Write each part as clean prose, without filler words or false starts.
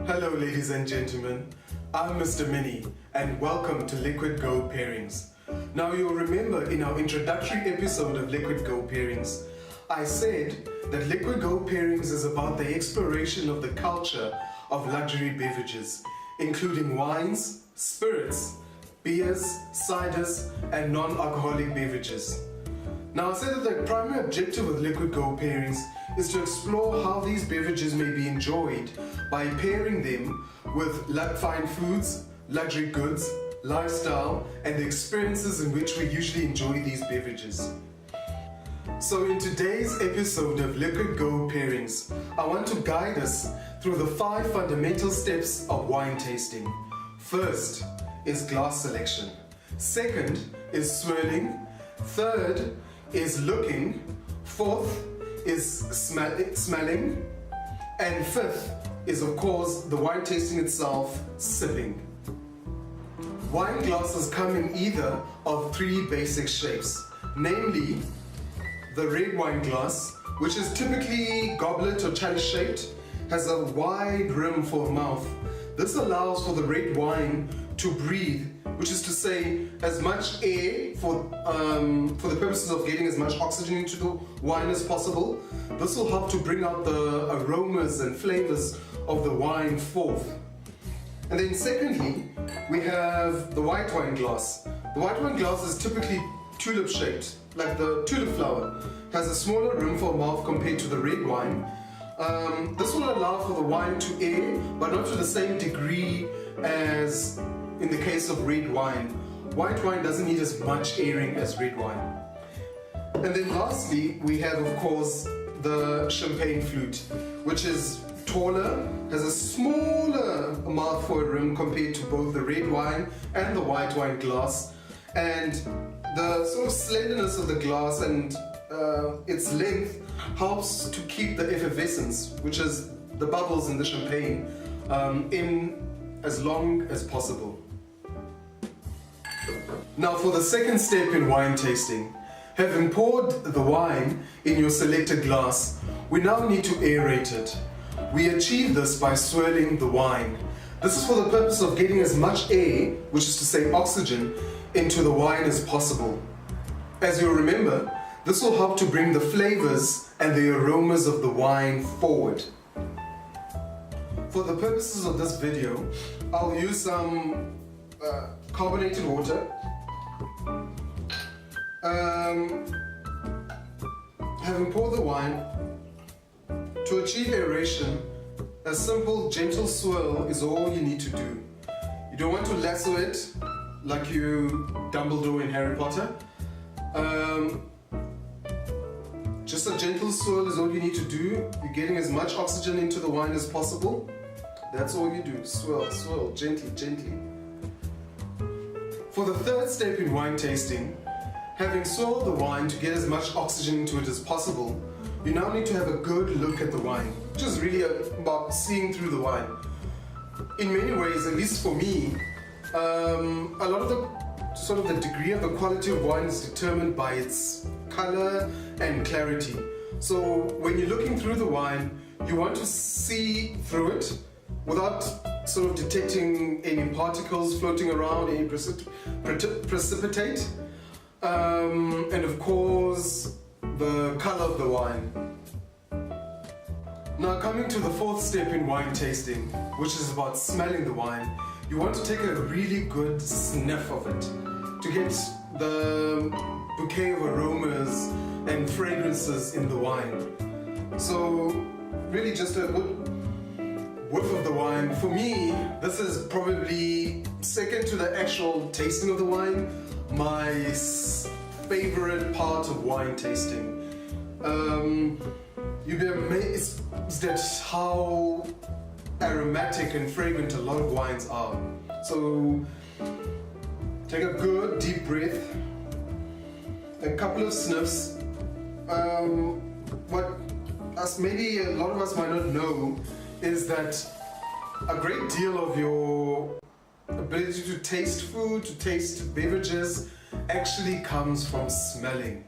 Hello ladies and gentlemen, I'm Mr. Mini and welcome to Liquid Gold Pairings. Now you'll remember in our introductory episode of Liquid Gold Pairings, I said that Liquid Gold Pairings is about the exploration of the culture of luxury beverages, including wines, spirits, beers, ciders and non-alcoholic beverages. Now I said that the primary objective of Liquid Gold Pairings is to explore how these beverages may be enjoyed by pairing them with fine foods, luxury goods, lifestyle, and the experiences in which we usually enjoy these beverages. So in today's episode of Liquid Gold Pairings, I want to guide us through the 5 fundamental steps of wine tasting. First is glass selection. Second is swirling. Third is looking. Fourth is smelling. And fifth is of course the wine tasting itself, sipping. Wine glasses come in either of 3 basic shapes, namely the red wine glass, which is typically goblet or chalice shaped, has a wide rim for a mouth. This allows for the red wine to breathe, which is to say as much air for the purposes of getting as much oxygen into the wine as possible. This will help to bring out the aromas and flavors of the wine forth. And then secondly, we have the white wine glass. The white wine glass is typically tulip shaped, like the tulip flower. It has a smaller rim for a mouth compared to the red wine. This will allow for the wine to air, but not to the same degree as in the case of red wine. White wine doesn't need as much airing as red wine. And then lastly, we have of course the champagne flute, which is taller, has a smaller mouth for a rim compared to both the red wine and the white wine glass. And the sort of slenderness of the glass and its length helps to keep the effervescence, which is the bubbles in the champagne, in as long as possible. Now for the second step in wine tasting, having poured the wine in your selected glass, we now need to aerate it. We achieve this by swirling the wine. This is for the purpose of getting as much air, which is to say oxygen, into the wine as possible. As you'll remember, this will help to bring the flavors and the aromas of the wine forward. For the purposes of this video, I'll use some carbonated water. Having poured the wine, to achieve aeration, a simple gentle swirl is all you need to do. You don't want to lasso it like you Dumbledore in Harry Potter. Just a gentle swirl is all you need to do. You're getting as much oxygen into the wine as possible. That's all you do. Swirl, swirl, gently, gently. For the third step in wine tasting, having swirled the wine to get as much oxygen into it as possible, you now need to have a good look at the wine, which is really about seeing through the wine. In many ways, at least for me, a lot of the degree of the quality of wine is determined by its color and clarity. So when you're looking through the wine, you want to see through it without sort of detecting any particles floating around, any precipitate, and of course the color of the wine. Now coming to the fourth step in wine tasting, which is about smelling the wine, you want to take a really good sniff of it to get the bouquet of aromas and fragrances in the wine. So really just a good whiff of the wine. For me, this is probably second to the actual tasting of the wine, my favorite part of wine tasting. You'd be amazed at how aromatic and fragrant a lot of wines are. So take a good deep breath, a couple of sniffs. What maybe a lot of us might not know is that a great deal of your ability to taste food, to taste beverages, actually comes from smelling.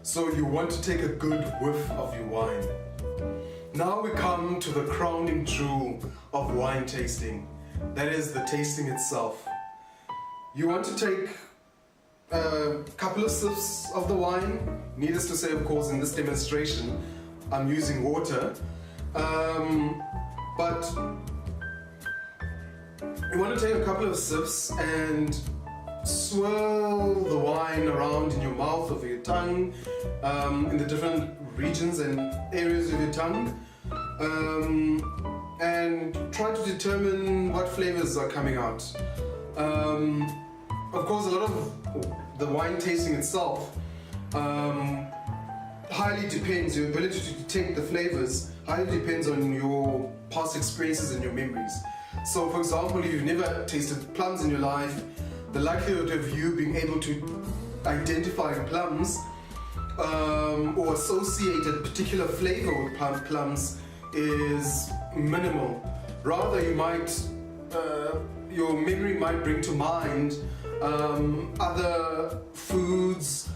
So you want to take a good whiff of your wine. Now we come to the crowning jewel of wine tasting. That is the tasting itself. You want to take a couple of sips of the wine. Needless to say, of course, in this demonstration, I'm using water. But you want to take a couple of sips and swirl the wine around in your mouth, over your tongue, in the different regions and areas of your tongue, and try to determine what flavors are coming out. Of course, a lot of the wine tasting itself highly depends, your ability to detect the flavors highly depends on your past experiences and your memories. So for example, if you've never tasted plums in your life, the likelihood of you being able to identify plums or associate a particular flavor with plums is minimal. Rather, you might, your memory might bring to mind other foods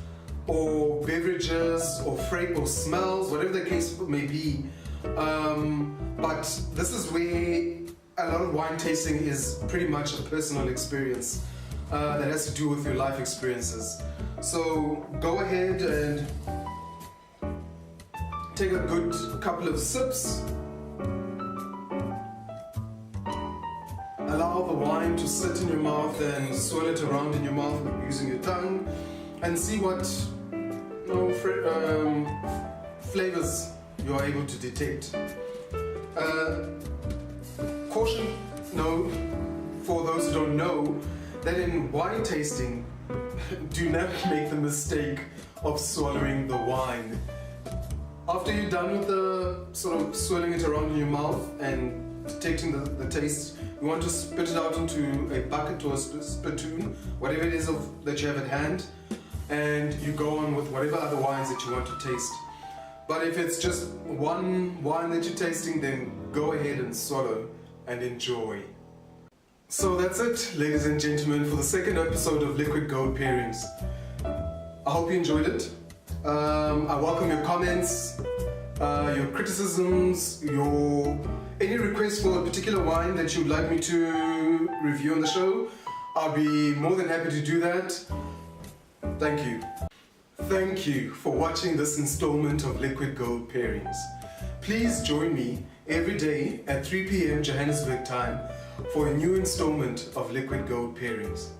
or beverages or smells, whatever the case may be. But this is where a lot of wine tasting is pretty much a personal experience that has to do with your life experiences. So go ahead and take a good couple of sips. Allow the wine to sit in your mouth and swirl it around in your mouth using your tongue, and see what flavors you are able to detect. Caution, for those who don't know, that in wine tasting, do never make the mistake of swallowing the wine. After you're done with the sort of swirling it around in your mouth and detecting the taste, you want to spit it out into a bucket or a spittoon, whatever it is that you have at hand, and you go on with whatever other wines that you want to taste. But if it's just one wine that you're tasting, then go ahead and swallow and enjoy. So that's it, ladies and gentlemen, for the second episode of Liquid Gold Pairings. I hope you enjoyed it. I welcome your comments, your criticisms, any requests for a particular wine that you'd like me to review on the show. I'll be more than happy to do that. Thank you. Thank you for watching this installment of Liquid Gold Pairings. Please join me every day at 3 p.m. Johannesburg time for a new installment of Liquid Gold Pairings.